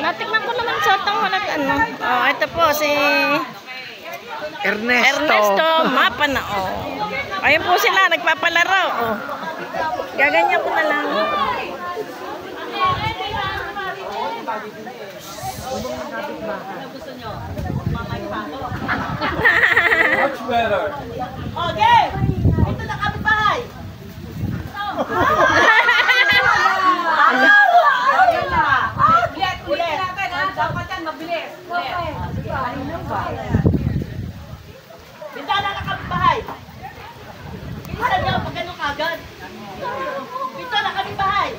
Natikman ko naman sa tang walang ano. Oh, ito po si Ernesto Mapana. Oh. Ayun po sila, nagpapalaro. Oh. Gaganyan ko na lang. Much better. Okay. Ito na kami bahay. Ulit natin ha. Dapat yan mabilis. Bintana na kami bahay. Kinisan niyo pag ganun kagad. Pinto na kami bahay.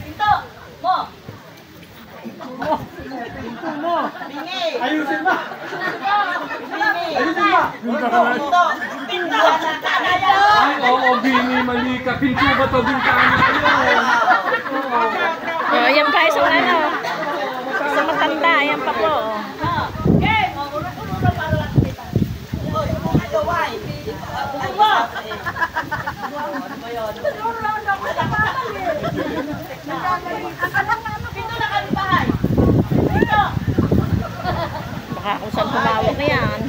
Pinto. Mo. Bingi. Ayusin ba? Bingi. Ayusin ba? Pinto. Pinto. Ay, oo, Bini, mali ka. Pinto ba ito? Bintana yun. Oh, ayan pa isang ano. Isang matanda, ayan pa po. Okay. Uno para lang kita. Oy, gaway. Uno. Pinto na kami bahay. Pinto. Baka kung saan tumawag na yan.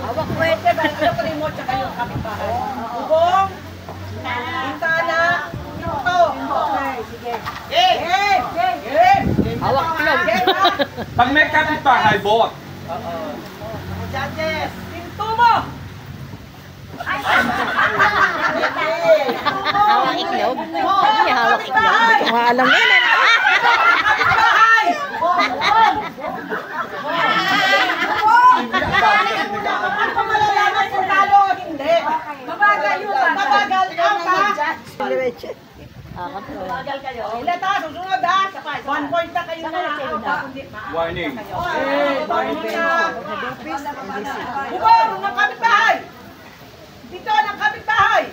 Hawak pwede ba? Ito ko remote sa kayong kapitbahay. Bubong. Bintana. Ito. Okay, sige. Hawak itlog. Pag may kapitbahay, bot. Judges. Pinto mo. Hawak itlog. Hindi hawak itlog. Hindi ko alam yan. Kapitbahay. Ano pa malalaman kung talo o hindi? Mabagal yun. Mabagal ang mabagal kayo. Ilan ta? Susunod ha? 1 point na kayo na out ha? Warning. Warning na. Bubong ng kapitbahay. Dito ng kapitbahay.